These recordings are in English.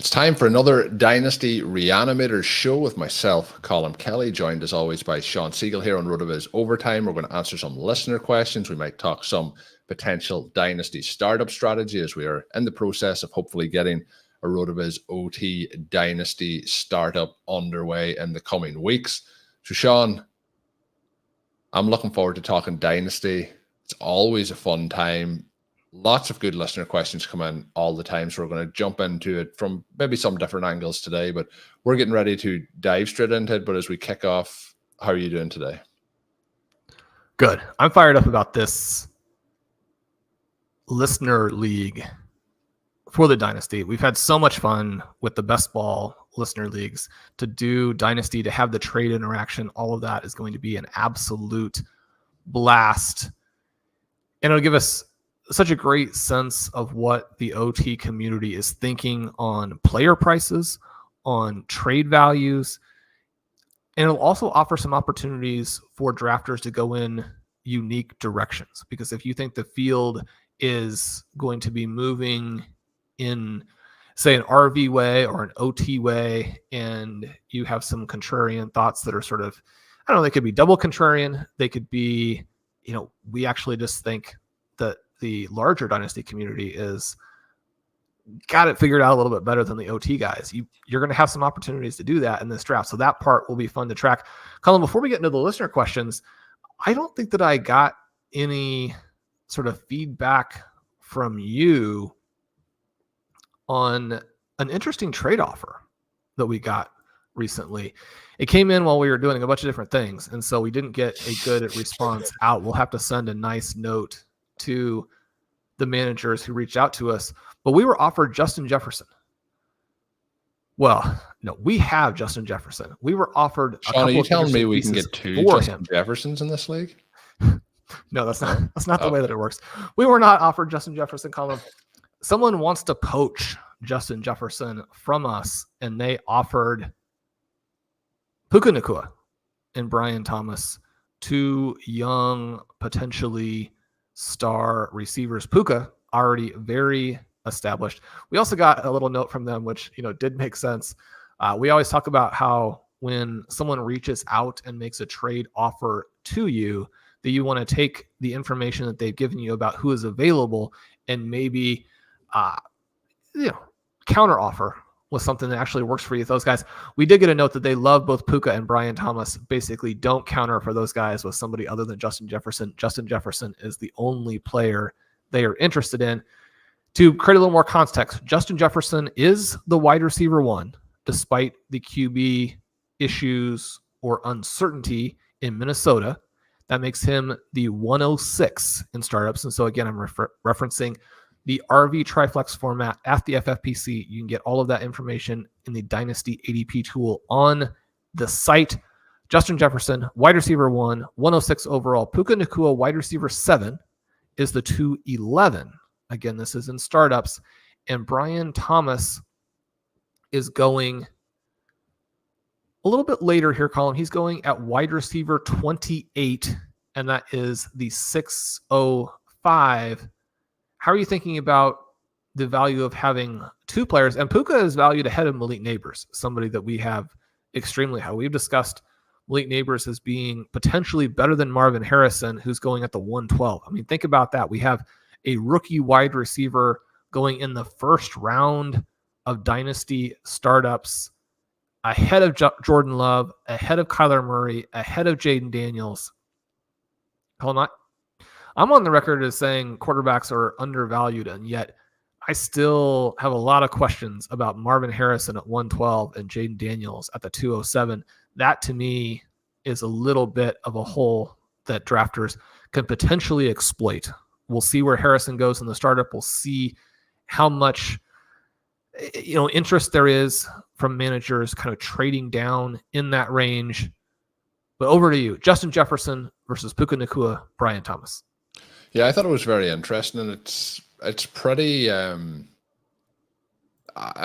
It's time for another Dynasty Reanimator show with myself, Colm Kelly, joined as always by Shawn Siegele here on RotoViz Overtime. We're going to answer some listener questions. We might talk some potential Dynasty startup strategy as we are in the process of hopefully getting a RotoViz OT Dynasty startup underway in the coming weeks. So Shawn, I'm looking forward to talking Dynasty. It's always a fun time. Lots of good listener questions come in all the time, so we're going to jump into it from maybe some different angles today, but we're getting ready to dive straight into it. But as we kick off, how are you doing today? Good. I'm fired up about this listener league for the Dynasty. We've had so much fun with the Best Ball listener leagues. To do Dynasty, to have the trade interaction, all of that is going to be an absolute blast. And it'll give us such a great sense of what the OT community is thinking on player prices, on trade values, and it'll also offer some opportunities for drafters to go in unique directions. Because if you think the field is going to be moving in, say, an RV way or an OT way, and you have some contrarian thoughts that are sort of, I don't know, they could be double contrarian. They could be, we actually just think that the larger Dynasty community is got it figured out a little bit better than the OT guys. You're going to have some opportunities to do that in this draft. So that part will be fun to track. Colm, before we get into the listener questions, I don't think that I got any sort of feedback from you on an interesting trade offer that we got recently. It came in while we were doing a bunch of different things, and so we didn't get a good response out. We'll have to send a nice note to the managers who reached out to us, but we were offered Justin Jefferson. Well, no, we have Justin Jefferson. We were offered. Shawn, are you telling me we can get two Justin Jeffersons in this league? No, that's not the way that it works. We were not offered Justin Jefferson, Colm. Someone wants to poach Justin Jefferson from us, and they offered Puka Nacua and Brian Thomas, two young, potentially star receivers. Puka already very established. We also got a little note from them, which did make sense. We always talk about how when someone reaches out and makes a trade offer to you, that you want to take the information that they've given you about who is available and maybe counter offer with something that actually works for you. Those guys, we did get a note that they love both Puka and Brian Thomas. Basically, don't counter for those guys with somebody other than Justin Jefferson. Justin Jefferson is the only player they are interested in. To create a little more context, Justin Jefferson is the wide receiver one, despite the QB issues or uncertainty in Minnesota. That makes him the 106 in startups. And so again, I'm referencing the RV Triflex format at the FFPC. You can get all of that information in the Dynasty ADP tool on the site. Justin Jefferson, wide receiver 1, 106 overall. Puka Nacua, wide receiver 7, is the 211. Again, this is in startups. And Brian Thomas is going a little bit later here, Colm. He's going at wide receiver 28, and that is the 605. How are you thinking about the value of having two players? And Puka is valued ahead of Malik Neighbors, somebody that we have extremely high. We've discussed Malik Neighbors as being potentially better than Marvin Harrison, who's going at the 112. I mean, think about that. We have a rookie wide receiver going in the first round of Dynasty startups ahead of Jordan Love, ahead of Kyler Murray, ahead of Jaden Daniels. I'm on the record as saying quarterbacks are undervalued, and yet I still have a lot of questions about Marvin Harrison at 112 and Jaden Daniels at the 207. That, to me, is a little bit of a hole that drafters can potentially exploit. We'll see where Harrison goes in the startup. We'll see how much interest there is from managers kind of trading down in that range. But over to you, Justin Jefferson versus Puka Nacua, Brian Thomas. Yeah, I thought it was very interesting, and it's pretty. I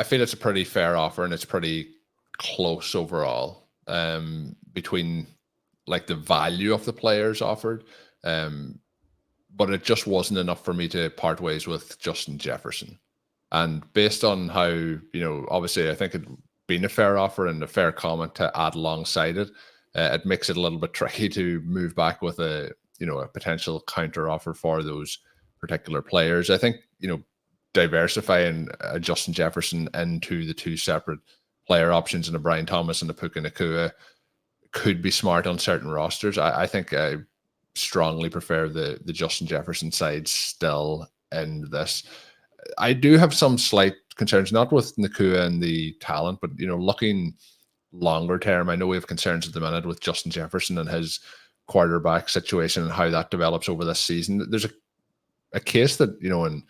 feel it's a pretty fair offer, and it's pretty close overall between like the value of the players offered. But it just wasn't enough for me to part ways with Justin Jefferson. And based on how, obviously I think it'd been a fair offer and a fair comment to add alongside it, it makes it a little bit tricky to move back with a potential counter offer for those particular players. I think, diversifying Justin Jefferson into the two separate player options and a Brian Thomas and a Puka Nacua could be smart on certain rosters. I think I strongly prefer the Justin Jefferson side still in this. I do have some slight concerns, not with Nacua and the talent, but looking longer term. I know we have concerns at the minute with Justin Jefferson and his quarterback situation and how that develops over this season. There's a case that, and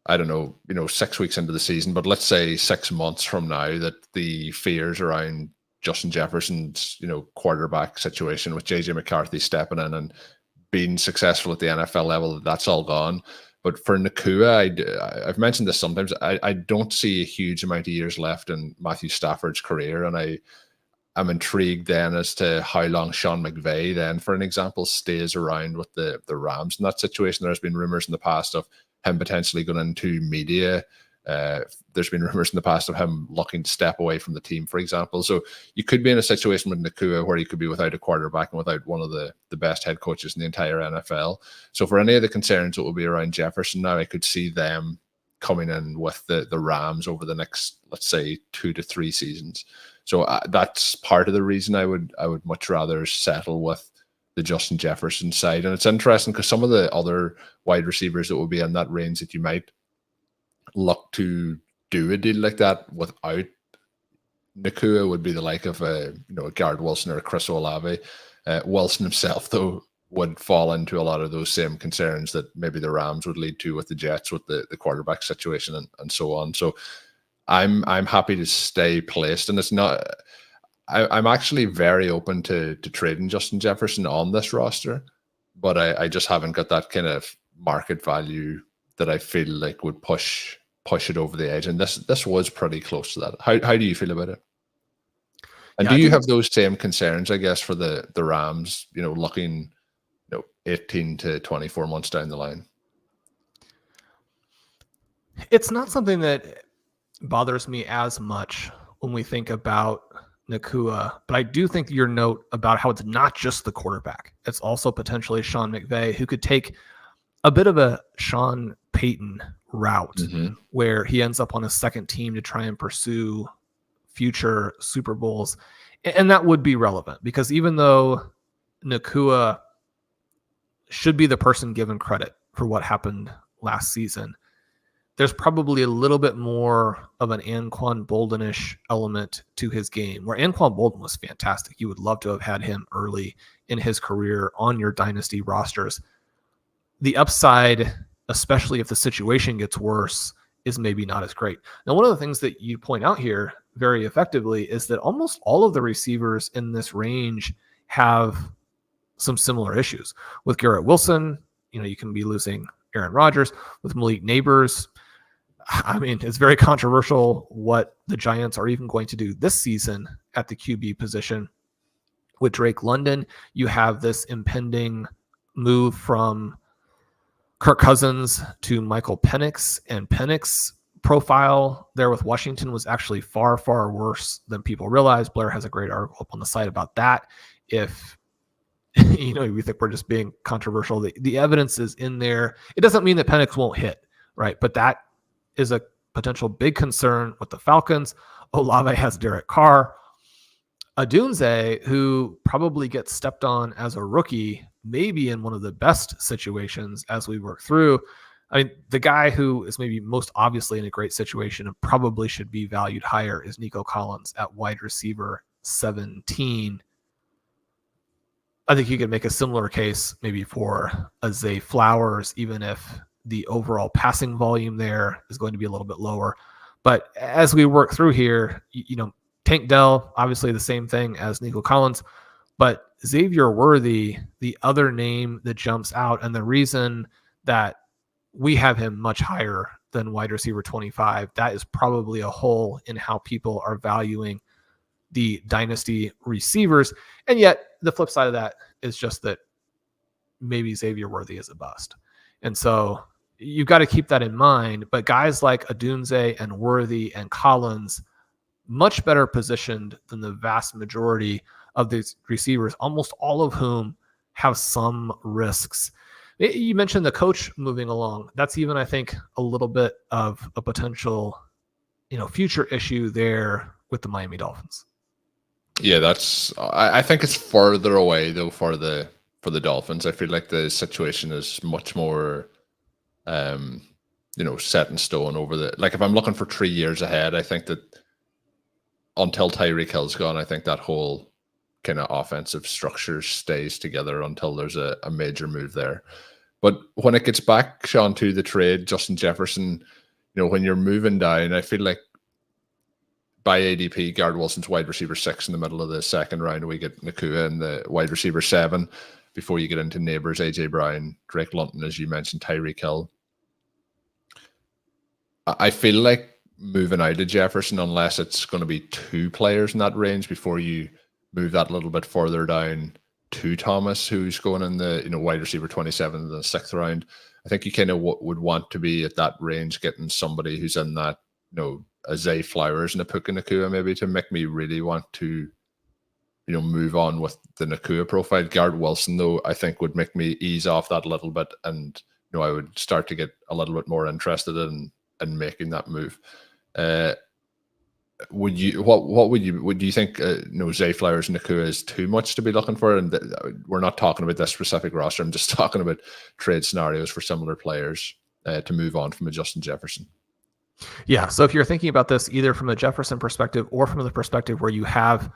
I don't know, 6 weeks into the season, but let's say 6 months from now, that the fears around Justin Jefferson's, quarterback situation with JJ McCarthy stepping in and being successful at the NFL level, that's all gone. But for Nacua, I've mentioned this sometimes, I don't see a huge amount of years left in Matthew Stafford's career. And I'm intrigued then as to how long Sean McVay then, for an example, stays around with the Rams in that situation. There's been rumors in the past of him potentially going into media. There's been rumors in the past of him looking to step away from the team, for example. So you could be in a situation with Nacua where he could be without a quarterback and without one of the best head coaches in the entire NFL. So for any of the concerns that will be around Jefferson now, I could see them coming in with the Rams over the next, let's say, 2 to 3 seasons. So that's part of the reason I would much rather settle with the Justin Jefferson side. And it's interesting because some of the other wide receivers that will be in that range that you might look to do a deal like that without Nacua would be the like of a Garrett Wilson or a Chris Olave. Wilson himself, though, would fall into a lot of those same concerns that maybe the Rams would lead to with the Jets, with the quarterback situation and so on. So I'm happy to stay placed, and it's not. I'm actually very open to trading Justin Jefferson on this roster, but I just haven't got that kind of market value that I feel like would push it over the edge. And this was pretty close to that. How do you feel about it? And do you have those same concerns, I guess, for the Rams, looking 18 to 24 months down the line? It's not something that bothers me as much when we think about Nacua, but I do think your note about how it's not just the quarterback. It's also potentially Sean McVay, who could take a bit of a Sean Payton route where he ends up on a second team to try and pursue future Super Bowls. And that would be relevant because even though Nacua should be the person given credit for what happened last season, there's probably a little bit more of an Anquan Boldenish element to his game, where Anquan Bolden was fantastic. You would love to have had him early in his career on your dynasty rosters. The upside, especially if the situation gets worse, is maybe not as great. Now, one of the things that you point out here very effectively is that almost all of the receivers in this range have some similar issues. With Garrett Wilson, you can be losing Aaron Rodgers. With Malik Neighbors, I mean, it's very controversial what the Giants are even going to do this season at the QB position. With Drake London, you have this impending move from Kirk Cousins to Michael Penix, and Penix profile there with Washington was actually far, far worse than people realize. Blair has a great article up on the site about that. If we think we're just being controversial, the evidence is in there. It doesn't mean that Penix won't hit, right? But that is a potential big concern with the Falcons. Olave has Derek Carr. Adunze, who probably gets stepped on as a rookie, maybe in one of the best situations as we work through. I mean, the guy who is maybe most obviously in a great situation and probably should be valued higher is Nico Collins at wide receiver 17. I think you could make a similar case maybe for a Zay Flowers, even if the overall passing volume there is going to be a little bit lower. But as we work through here, Tank Dell, obviously the same thing as Nico Collins, but Xavier Worthy, the other name that jumps out, and the reason that we have him much higher than wide receiver 25, that is probably a hole in how people are valuing the dynasty receivers. And yet the flip side of that is just that maybe Xavier Worthy is a bust. And so, you've got to keep that in mind. But guys like Odunze and Worthy and Collins, much better positioned than the vast majority of these receivers, almost all of whom have some risks. You mentioned the coach moving along. That's even, I think, a little bit of a potential, future issue there with the Miami Dolphins. Yeah, I think it's further away though for the Dolphins. I feel like the situation is much more set in stone over if I'm looking for 3 years ahead, I think that until Tyreek Hill's gone, I think that whole kind of offensive structure stays together until there's a major move there. But when it gets back, Shawn, to the trade, Justin Jefferson, when you're moving down, I feel like by ADP, Garrett Wilson's wide receiver 6 in the middle of the second round. We get Nacua in the wide receiver 7 before you get into Neighbors, AJ Brown, Drake London, as you mentioned, Tyreek Hill. I feel like moving out of Jefferson, unless it's going to be 2 players in that range before you move that a little bit further down to Thomas, who's going in the wide receiver 27 in the 6th round. I think you kind of would want to be at that range, getting somebody who's in that, a Zay Flowers and a Puka Nacua, maybe, to make me really want to, move on with the Nacua profile. Garrett Wilson, though, I think would make me ease off that a little bit, and I would start to get a little bit more interested in making that move. Would you think Zay Flowers and Nacua is too much to be looking for? And we're not talking about this specific roster. I'm just talking about trade scenarios for similar players to move on from a Justin Jefferson. Yeah. So if you're thinking about this either from a Jefferson perspective or from the perspective where you have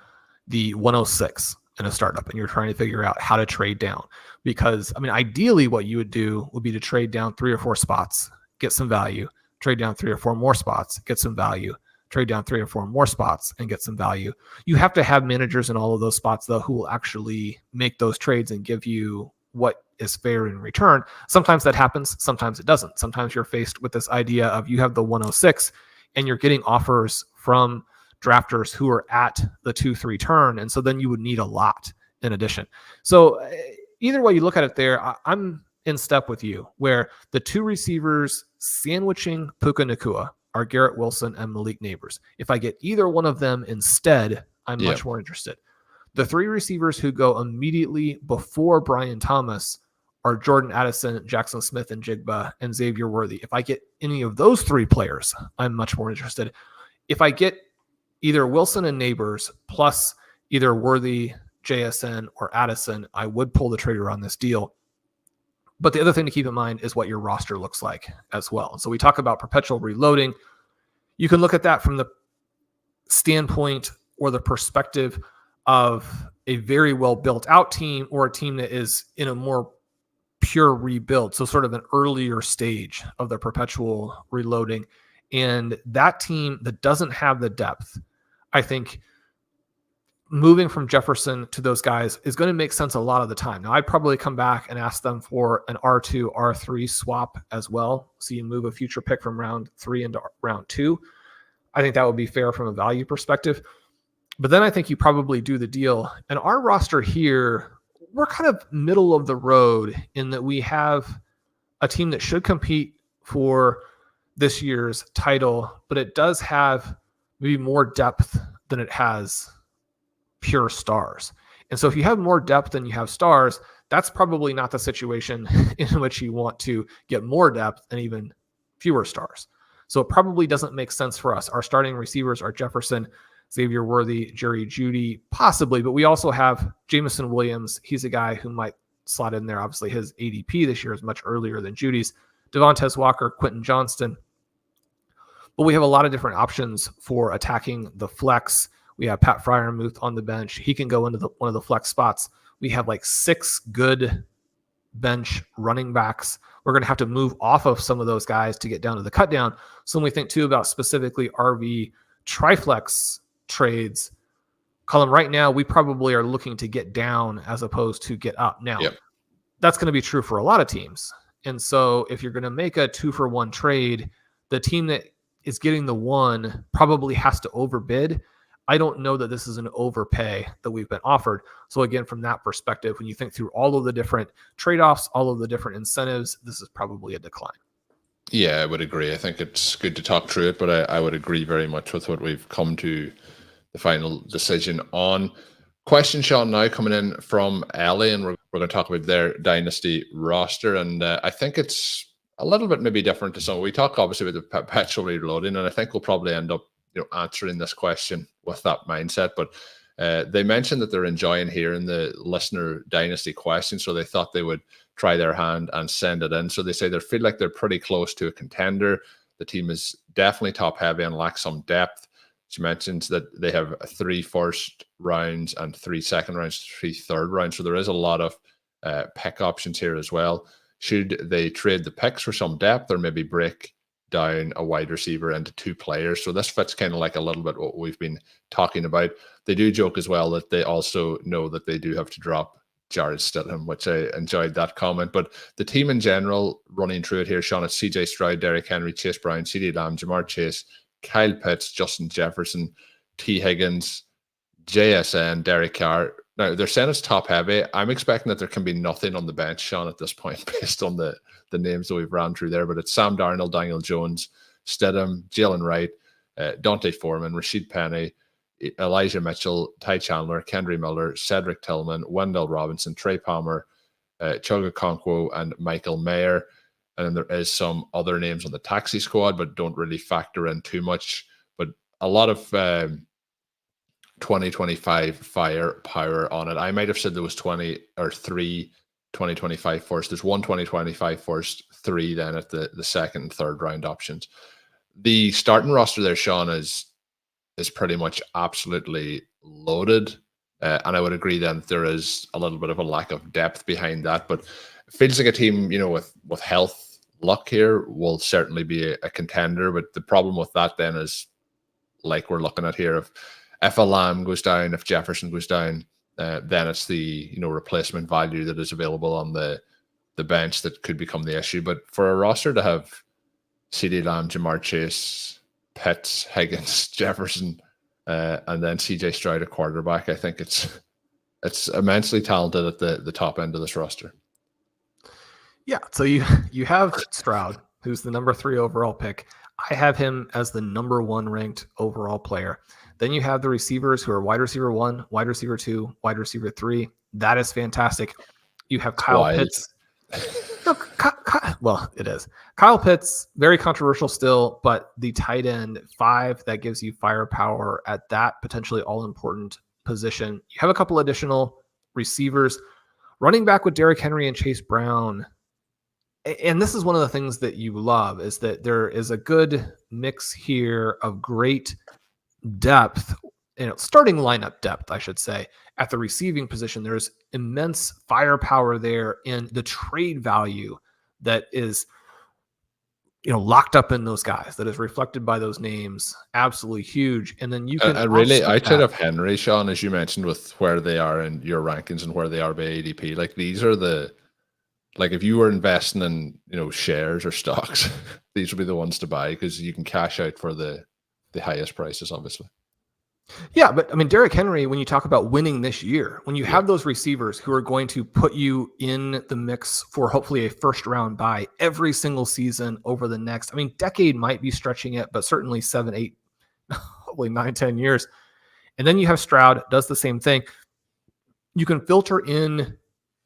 the 106 in a startup and you're trying to figure out how to trade down, because ideally what you would do would be to trade down 3 or 4 spots, get some value, trade down 3 or 4 more spots, get some value, trade down 3 or 4 more spots and get some value. You have to have managers in all of those spots, though, who will actually make those trades and give you what is fair in return. Sometimes that happens. Sometimes it doesn't. Sometimes you're faced with this idea of you have the 106 and you're getting offers from drafters who are at the 2-3 turn. And so then you would need a lot in addition. So either way you look at it there, I'm in step with you, where the 2 receivers sandwiching Puka Nacua are Garrett Wilson and Malik Neighbors. If I get either one of them instead, I'm much more interested. The 3 receivers who go immediately before Brian Thomas are Jordan Addison, Jackson Smith and Jigba, and Xavier Worthy. If I get any of those 3 players, I'm much more interested. If I get either Wilson and Neighbors plus either Worthy, JSN, or Addison, I would pull the trigger on this deal. But the other thing to keep in mind is what your roster looks like as well. So we talk about perpetual reloading. You can look at that from the standpoint or the perspective of a very well built out team or a team that is in a more pure rebuild. So sort of an earlier stage of the perpetual reloading. And that team that doesn't have the depth, I think moving from Jefferson to those guys is going to make sense a lot of the time. Now, I'd probably come back and ask them for an R2, R3 swap as well. So you move a future pick from round 3 into round 2. I think that would be fair from a value perspective. But then I think you probably do the deal. And our roster here, we're kind of middle of the road in that we have a team that should compete for this year's title, but it does have maybe more depth than it has pure stars. And so if you have more depth than you have stars, that's probably not the situation in which you want to get more depth and even fewer stars. So it probably doesn't make sense for us. Our starting receivers are Jefferson, Xavier Worthy, Jerry Jeudy, possibly, but we also have Jameson Williams. He's a guy who might slot in there. Obviously, his ADP this year is much earlier than Jeudy's. Devontae Walker, Quentin Johnston. But we have a lot of different options for attacking the flex. We have Pat Freiermuth on the bench. He can go into one of the flex spots. We have like 6 good bench running backs. We're going to have to move off of some of those guys to get down to the cut down. So when we think too about specifically RV triflex trades, Colm, right now we probably are looking to get down as opposed to get up. Now, that's going to be true for a lot of teams. And so if you're going to make a 2-for-1 trade, the team that is getting the 1 probably has to overbid. I don't know that this is an overpay that we've been offered. So again, from that perspective, when you think through all of the different trade-offs, all of the different incentives, this is probably a decline. Yeah, I would agree. I think it's good to talk through it, but I would agree very much with what we've come to the final decision on. Question, Shawn, now coming in from Ellie, and we're going to talk about their dynasty roster. And I think it's a little bit maybe different to some. We talk obviously about the perpetual reloading, and I think we'll probably end up answering this question with that mindset. But they mentioned that they're enjoying hearing the listener dynasty question, so they thought they would try their hand and send it in. So they say they feel like they're pretty close to a contender. The team is definitely top heavy and lacks some depth. She mentions that they have 3 first rounds and 3 second rounds, 3 third rounds. So there is a lot of pick options here as well. Should they trade the picks for some depth, or maybe break down a wide receiver into 2 players? So this fits kind of like a little bit what we've been talking about. They do joke as well that they also know that they do have to drop Jared Stidham, which I enjoyed that comment. But the team in general, running through it here, Shawn, it's CJ Stroud, Derrick Henry, Chase Brown, CeeDee Lamb, Jamar Chase, Kyle Pitts, Justin Jefferson, T. Higgins, JSN, Derek Carr. Now, they're saying it's top heavy. I'm expecting that there can be nothing on the bench, Shawn, at this point, based on the names that we've ran through there. But it's Sam Darnold, Daniel Jones, Stidham, Jalen Wright, Dante Foreman, Rashid Penny, Elijah Mitchell, Ty Chandler, Kendry Miller, Cedric Tillman, Wendell Robinson, Trey Palmer, Chuga Okonkwo, and Michael Mayer. And then there is some other names on the taxi squad, but don't really factor in too much. But a lot of 2025 firepower on it. I might have said there was 20 or 3 2025 first. There's 1 2025 first, 3 then at the second and third round options. The starting roster there, Shawn, is pretty much absolutely loaded. And I would agree then that there is a little bit of a lack of depth behind that. But it feels like a team, with health, luck here will certainly be a contender. But the problem with that then is, like we're looking at here, if a Lamb goes down, if Jefferson goes down, then it's the replacement value that is available on the bench that could become the issue. But for a roster to have CeeDee Lamb, Jamar Chase, Pitts, Higgins, Jefferson, and then CJ Stroud at quarterback, I think it's immensely talented at the top end of this roster. Yeah, so you have Stroud, who's the number 3 overall pick. I have him as the number 1 ranked overall player. Then you have the receivers who are wide receiver 1, wide receiver 2, wide receiver 3. That is fantastic. You have Kyle Pitts. No, well, it is. Kyle Pitts, very controversial still, but the tight end 5, that gives you firepower at that potentially all-important position. You have a couple additional receivers. Running back with Derrick Henry and Chase Brown. And this is one of the things that you love, is that there is a good mix here of great depth, starting lineup depth, I should say, at the receiving position. There's immense firepower there, and the trade value that is, locked up in those guys, that is reflected by those names, absolutely huge. And then you can outside of Henry, Shawn, as you mentioned, with where they are in your rankings and where they are by ADP, like these are if you were investing in, shares or stocks, these would be the ones to buy, because you can cash out for the highest prices, obviously. Yeah, but I mean, Derrick Henry, when you talk about winning this year, when you have those receivers who are going to put you in the mix for hopefully a first round bye every single season over the next, decade might be stretching it, but certainly 7, 8, hopefully 9, 10 years. And then you have Stroud, does the same thing. You can filter in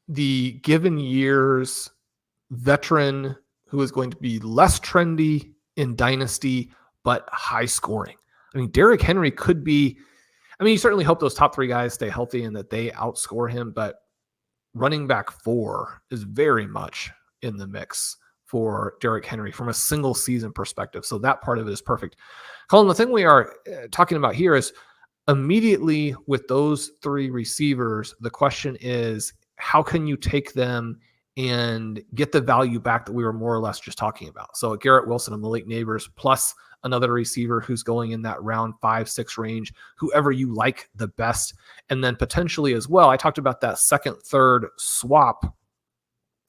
the given year's veteran who is going to be less trendy in Dynasty, but high scoring. Derrick Henry could be, you certainly hope those top 3 guys stay healthy and that they outscore him, but running back 4 is very much in the mix for Derrick Henry from a single season perspective. So that part of it is perfect. Colm, the thing we are talking about here is immediately with those 3 receivers, the question is, how can you take them and get the value back that we were more or less just talking about? So Garrett Wilson and Malik Neighbors, plus another receiver who's going in that round 5, 6 range, whoever you like the best. And then potentially as well, I talked about that second, third swap.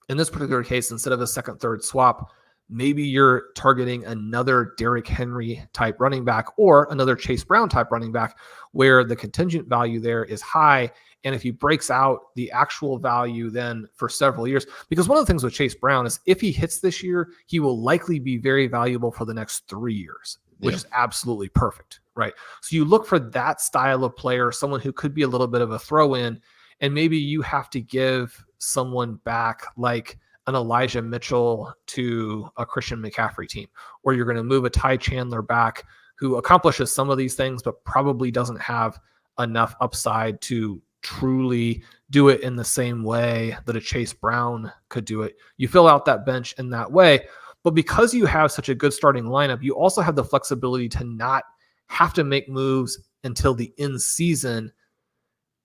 In this particular case, instead of a second, third swap, maybe you're targeting another Derrick Henry type running back or another Chase Brown type running back, where the contingent value there is high And if he breaks out, the actual value then for several years, because one of the things with Chase Brown is if he hits this year, he will likely be very valuable for the next 3 years, which is absolutely perfect, right? So you look for that style of player, someone who could be a little bit of a throw in, and maybe you have to give someone back like an Elijah Mitchell to a Christian McCaffrey team, or you're going to move a Ty Chandler back who accomplishes some of these things, but probably doesn't have enough upside to truly do it in the same way that a Chase Brown could do it. You fill out that bench in that way, but because you have such a good starting lineup, you also have the flexibility to not have to make moves until the in season.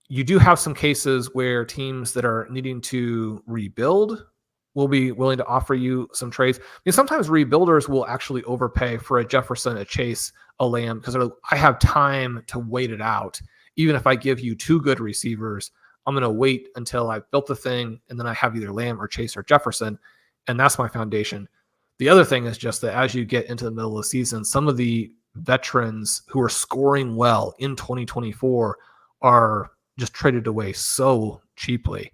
You do have some cases where teams that are needing to rebuild will be willing to offer you some trades. I mean, sometimes rebuilders will actually overpay for a Jefferson, a Chase, a Lamb, because I have time to wait it out. Even if I give you 2 good receivers, I'm going to wait until I've built the thing, and then I have either Lamb or Chase or Jefferson, and that's my foundation. The other thing is just that as you get into the middle of the season, some of the veterans who are scoring well in 2024 are just traded away so cheaply.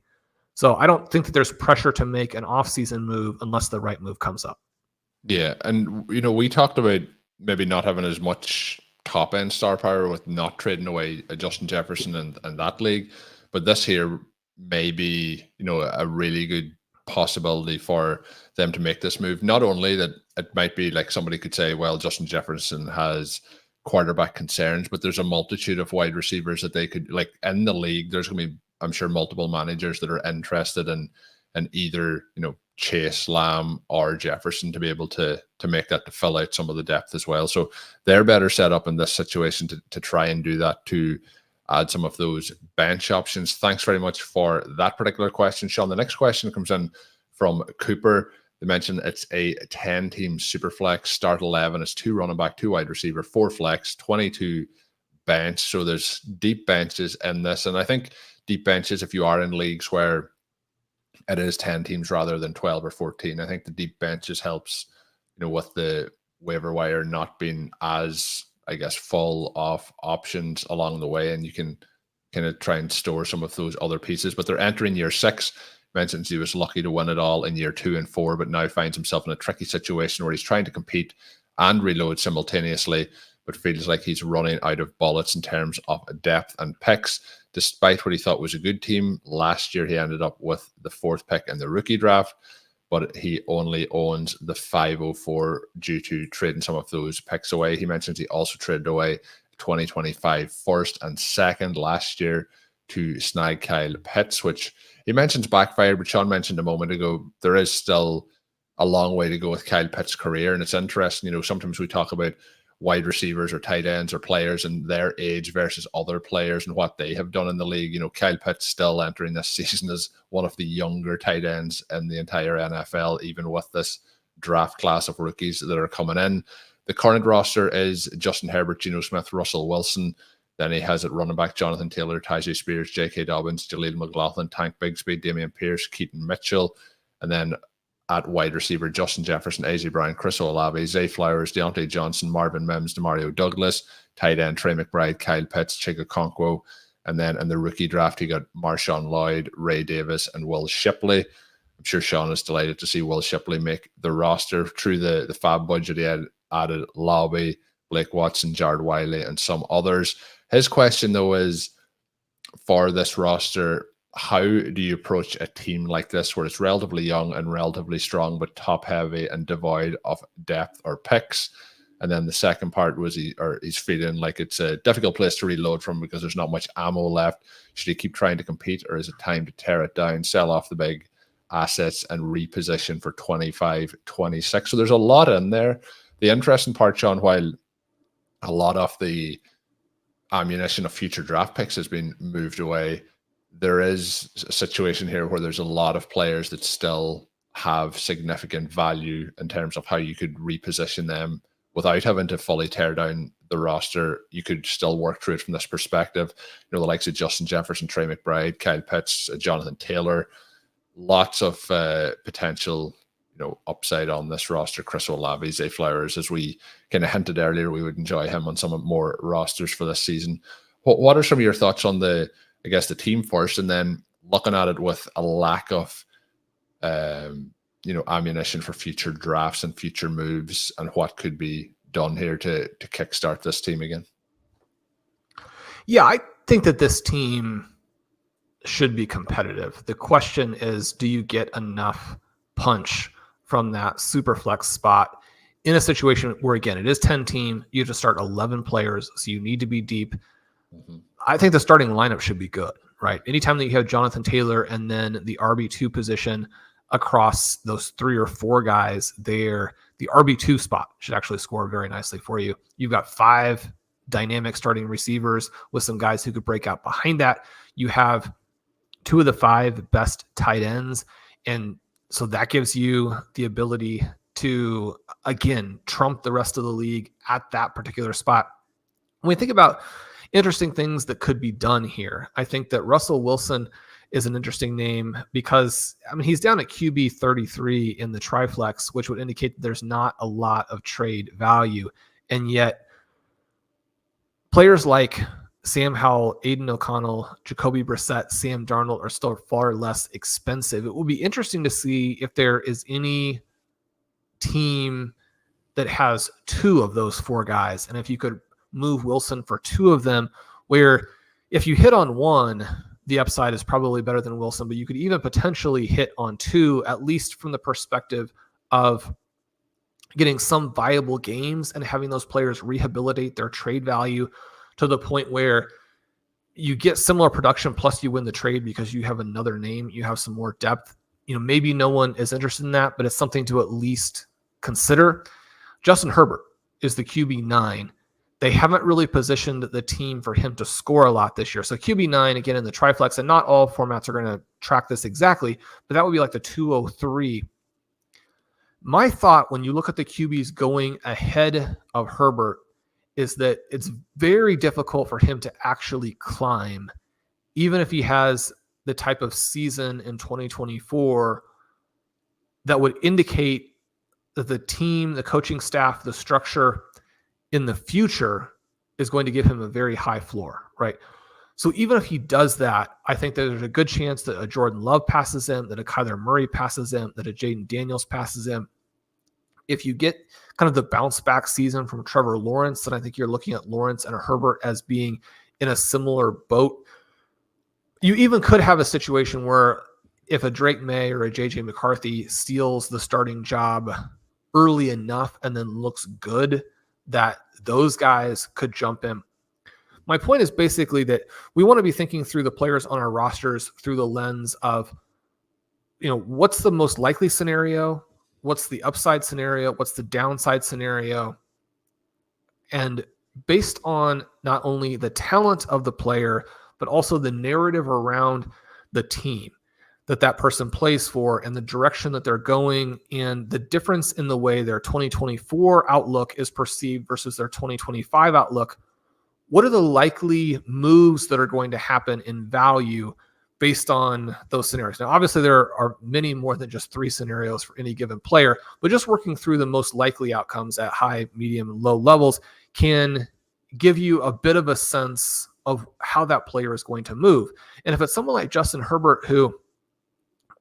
So I don't think that there's pressure to make an offseason move unless the right move comes up. Yeah, and we talked about maybe not having as much top end star power with not trading away a Justin Jefferson and that league, but this here may be a really good possibility for them to make this move. Not only that it might be like somebody could say, well, Justin Jefferson has quarterback concerns, but there's a multitude of wide receivers that they could, like, in the league. There's going to be, I'm sure, multiple managers that are interested in either Chase, Lamb, or Jefferson to be able to make that, to fill out some of the depth as well. So they're better set up in this situation to try and do that, to add some of those bench options. Thanks very much for that particular question, Shawn. The next question comes in from Cooper. They mentioned it's a 10-team super flex, start 11. It's 2 running back, 2 wide receiver, 4 flex, 22 bench. So there's deep benches in this. And I think deep benches, if you are in leagues where it is 10 teams rather than 12 or 14, I think the deep benches helps, with the waiver wire not being as, I guess, full of options along the way, and you can kind of try and store some of those other pieces. But they're entering year 6. Mentions he was lucky to win it all in year 2 and 4, but now finds himself in a tricky situation where he's trying to compete and reload simultaneously, but feels like he's running out of bullets in terms of depth and picks. Despite what he thought was a good team last year, he ended up with the 4th pick in the rookie draft, but he only owns the 504 due to trading some of those picks away. He mentions he also traded away 2025 first and second last year to snag Kyle Pitts, which he mentions backfired, but Shawn mentioned a moment ago, there is still a long way to go with Kyle Pitts' career. And it's interesting, sometimes we talk about wide receivers or tight ends or players and their age versus other players and what they have done in the league. Kyle Pitts still entering this season as one of the younger tight ends in the entire NFL, even with this draft class of rookies that are coming in. The current roster is Justin Herbert, Geno Smith, Russell Wilson. Then he has at running back Jonathan Taylor, Tyjae Spears, J.K. Dobbins, Jaleel McLaughlin, Tank Bigsby, Damian Pierce, Keaton Mitchell. And then at wide receiver, Justin Jefferson, A.J. Brown, Chris Olave, Zay Flowers, Deontay Johnson, Marvin Mims, Demario Douglas, tight end Trey McBride, Kyle Pitts, Chig Okonkwo. And then in the rookie draft, he got Marshawn Lloyd, Ray Davis, and Will Shipley. I'm sure Shawn is delighted to see Will Shipley make the roster. Through the fab budget, he had added Lobby, Blake Watson, Jared Wiley, and some others. His question, though, is for this roster, how do you approach a team like this where it's relatively young and relatively strong, but top heavy and devoid of depth or picks? And then the second part was he's feeling like it's a difficult place to reload from because there's not much ammo left. Should he keep trying to compete, or is it time to tear it down, sell off the big assets, and reposition for 25, 26? So there's a lot in there. The interesting part, Shawn, while a lot of the ammunition of future draft picks has been moved away, there is a situation here where there's a lot of players that still have significant value in terms of how you could reposition them without having to fully tear down the roster. You could still work through it from this perspective. The likes of Justin Jefferson, Trey McBride, Kyle Pitts, Jonathan Taylor, lots of potential upside on this roster. Chris Olave, Zay Flowers, as we kind of hinted earlier, we would enjoy him on some more rosters for this season. What are some of your thoughts on the I guess, the team first, and then looking at it with a lack of, ammunition for future drafts and future moves, and what could be done here to kickstart this team again? Yeah, I think that this team should be competitive. The question is, do you get enough punch from that super flex spot in a situation where, again, it is 10 team, you have to start 11 players, so you need to be deep. Mm-hmm. I think the starting lineup should be good, right? Anytime that you have Jonathan Taylor and then the RB2 position across those 3 or 4 guys there, the RB2 spot should actually score very nicely for you. You've got 5 dynamic starting receivers with some guys who could break out behind that. You have 2 of the 5 best tight ends. And so that gives you the ability to, again, trump the rest of the league at that particular spot. When we think about interesting things that could be done here, I think that Russell Wilson is an interesting name because, he's down at QB 33 in the Triflex, which would indicate that there's not a lot of trade value. And yet players like Sam Howell, Aiden O'Connell, Jacoby Brissett, Sam Darnold are still far less expensive. It will be interesting to see if there is any team that has 2 of those 4 guys, and if you could move Wilson for 2 of them, where if you hit on one, the upside is probably better than Wilson, but you could even potentially hit on 2, at least from the perspective of getting some viable games and having those players rehabilitate their trade value to the point where you get similar production plus you win the trade because you have another name, you have some more depth. Maybe no one is interested in that, but it's something to at least consider. Justin Herbert is the QB9. They haven't really positioned the team for him to score a lot this year. So QB9, again, in the Triflex, and not all formats are going to track this exactly, but that would be like the 203. My thought when you look at the QBs going ahead of Herbert is that it's very difficult for him to actually climb, even if he has the type of season in 2024 that would indicate that the team, the coaching staff, the structure in the future is going to give him a very high floor, right? So even if he does that, I think that there's a good chance that a Jordan Love passes him, that a Kyler Murray passes him, that a Jaden Daniels passes him. If you get kind of the bounce back season from Trevor Lawrence, then I think you're looking at Lawrence and a Herbert as being in a similar boat. You even could have a situation where if a Drake May or a JJ McCarthy steals the starting job early enough and then looks good, that those guys could jump in. My point is basically that we want to be thinking through the players on our rosters through the lens of, what's the most likely scenario? What's the upside scenario? What's the downside scenario? And based on not only the talent of the player, but also the narrative around the team that person plays for and the direction that they're going and the difference in the way their 2024 outlook is perceived versus their 2025 outlook, what are the likely moves that are going to happen in value based on those scenarios? Now, obviously, there are many more than just 3 scenarios for any given player, but just working through the most likely outcomes at high, medium, and low levels can give you a bit of a sense of how that player is going to move. And if it's someone like Justin Herbert, who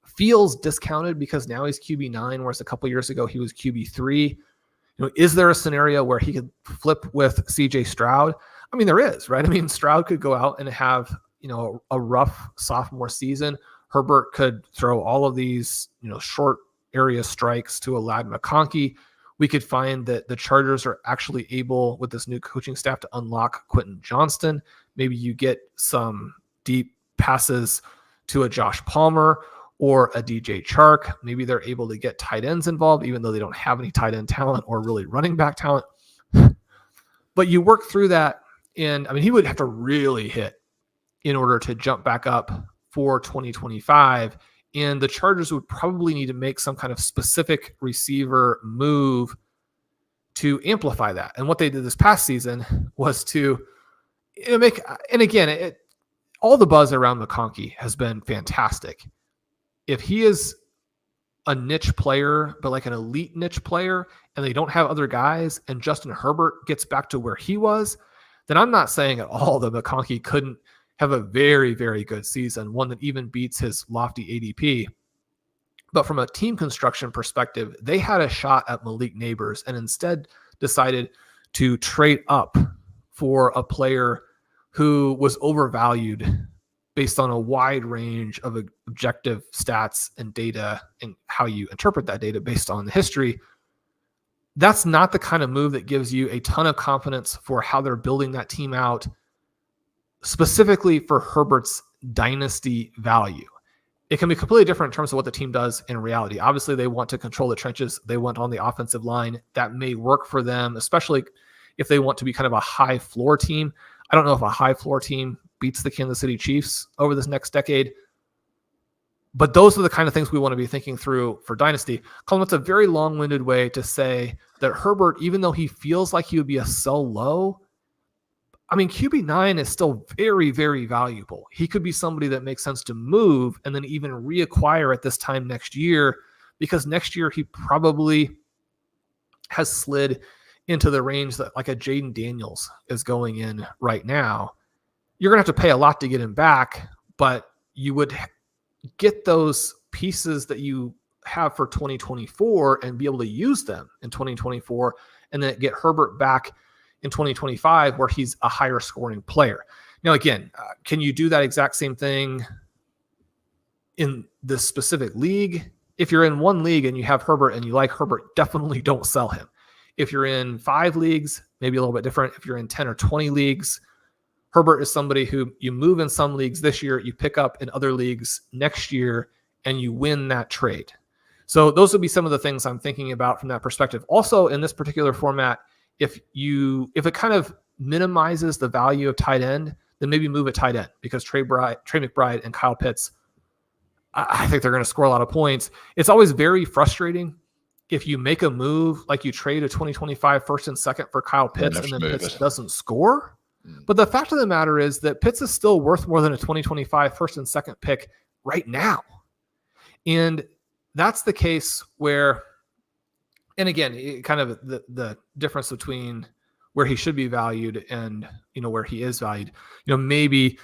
feels discounted because now he's QB9, whereas a couple years ago he was QB3, is there a scenario where he could flip with CJ Stroud? There is, right? Stroud could go out and have a rough sophomore season. Herbert could throw all of these, short area strikes to a Ladd McConkey. We could find that the Chargers are actually able, with this new coaching staff, to unlock Quentin Johnston. Maybe you get some deep passes to a Josh Palmer or a DJ Chark. Maybe they're able to get tight ends involved, even though they don't have any tight end talent or really running back talent. But you work through that, and he would have to really hit in order to jump back up for 2025. And the Chargers would probably need to make some kind of specific receiver move to amplify that. And what they did this past season was to make, and again, all the buzz around McConkey has been fantastic. If he is a niche player, but like an elite niche player, and they don't have other guys, and Justin Herbert gets back to where he was, then I'm not saying at all that McConkey couldn't have a very, very good season, one that even beats his lofty ADP. But from a team construction perspective, they had a shot at Malik Neighbors and instead decided to trade up for a player who was overvalued based on a wide range of objective stats and data and how you interpret that data based on the history. That's not the kind of move that gives you a ton of confidence for how they're building that team out, specifically for Herbert's dynasty value. It can be completely different in terms of what the team does in reality. Obviously, they want to control the trenches. They want on the offensive line. That may work for them, especially if they want to be kind of a high floor team. I don't know if a high floor team beats the Kansas City Chiefs over this next decade, but those are the kind of things we want to be thinking through for Dynasty. Colm, that's a very long-winded way to say that Herbert, even though he feels like he would be a sell low, I mean, QB9 is still very, very valuable. He could be somebody that makes sense to move and then even reacquire at this time next year, because next year he probably has slid into the range that like a Jaden Daniels is going in right now. You're going to have to pay a lot to get him back, but you would get those pieces that you have for 2024 and be able to use them in 2024 and then get Herbert back in 2025 where he's a higher scoring player. Now, again, can you do that exact same thing in this specific league? If you're in one league and you have Herbert and you like Herbert, definitely don't sell him. If you're in 5 leagues, maybe a little bit different. If you're in 10 or 20 leagues, Herbert is somebody who you move in some leagues this year, you pick up in other leagues next year, and you win that trade. So those would be some of the things I'm thinking about from that perspective. Also, in this particular format, if it kind of minimizes the value of tight end, then maybe move a tight end, because Trey McBride and Kyle Pitts, I think they're going to score a lot of points. It's always very frustrating if you make a move like you trade a 2025 first and second for Kyle Pitts and then Pitts doesn't score. But the fact of the matter is that Pitts is still worth more than a 2025 first and second pick right now. And that's the case where, and again, kind of the difference between where he should be valued and, where he is valued, maybe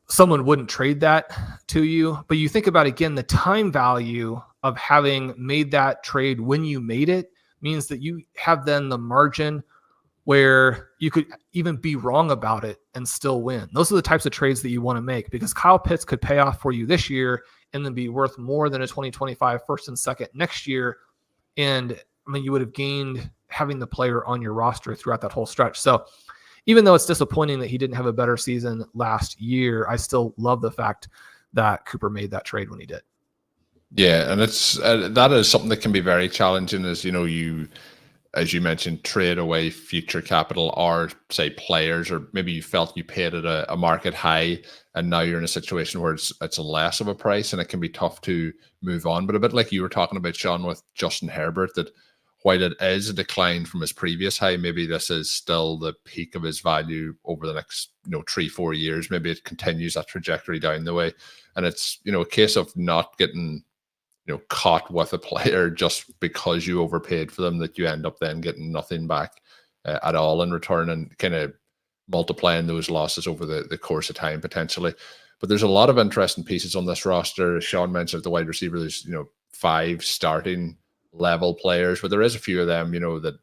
someone wouldn't trade that to you, but you think about, again, the time value of having made that trade when you made it means that you have then the margin where you could even be wrong about it and still win. Those are the types of trades that you want to make, because Kyle Pitts could pay off for you this year and then be worth more than a 2025 first and second next year. And I mean, you would have gained having the player on your roster throughout that whole stretch. So even though it's disappointing that he didn't have a better season last year, I still love the fact that Cooper made that trade when he did. Yeah, and it's that is something that can be very challenging, as you as you mentioned, trade away future capital or say players, or maybe you felt you paid at a market high and now you're in a situation where it's less of a price and it can be tough to move on. But a bit like you were talking about, Shawn, with Justin Herbert, that while it is a decline from his previous high, maybe this is still the peak of his value over the next 3-4 years. Maybe it continues that trajectory down the way. And it's a case of not getting caught with a player just because you overpaid for them, that you end up then getting nothing back at all in return, and kind of multiplying those losses over the course of time potentially. But there's a lot of interesting pieces on this roster. Shawn mentioned the wide receiver, there's 5 starting level players, but there is a few of them that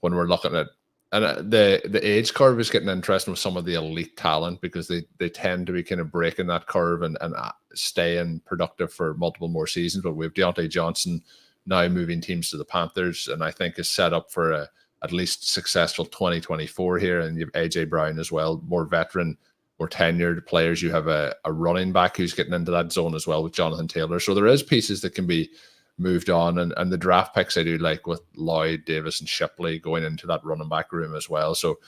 when we're looking at, and the age curve is getting interesting with some of the elite talent, because they tend to be kind of breaking that curve and staying productive for multiple more seasons. But we have Deontay Johnson now moving teams to the Panthers, and I think is set up for a at least successful 2024 here. And you have AJ Brown as well, more veteran, more tenured players. You have a running back who's getting into that zone as well with Jonathan Taylor. So there is pieces that can be moved on, and the draft picks I do like, with Lloyd, Davis, and Shipley going into that running back room as well. So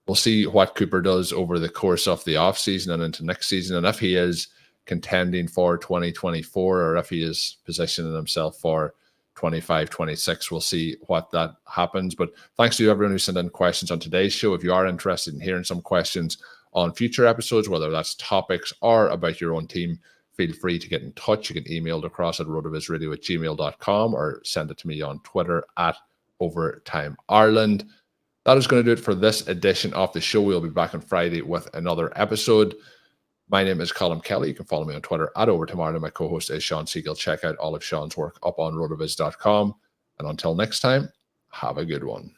we'll see what Cooper does over the course of the offseason and into next season, and if he is contending for 2024 or if he is positioning himself for 25-26. We'll see what that happens. But thanks to everyone who sent in questions on today's show. If you are interested in hearing some questions on future episodes, whether that's topics or about your own team, feel free to get in touch. You can email it across at rotovizradio@gmail.com or send it to me on Twitter at Overtime Ireland. That is going to do it for this edition of the show. We'll be back on Friday with another episode. My name is Colm Kelly. You can follow me on Twitter at Overtime Ireland. My co-host is Shawn Siegele. Check out all of Shawn's work up on rotoviz.com. And until next time, have a good one.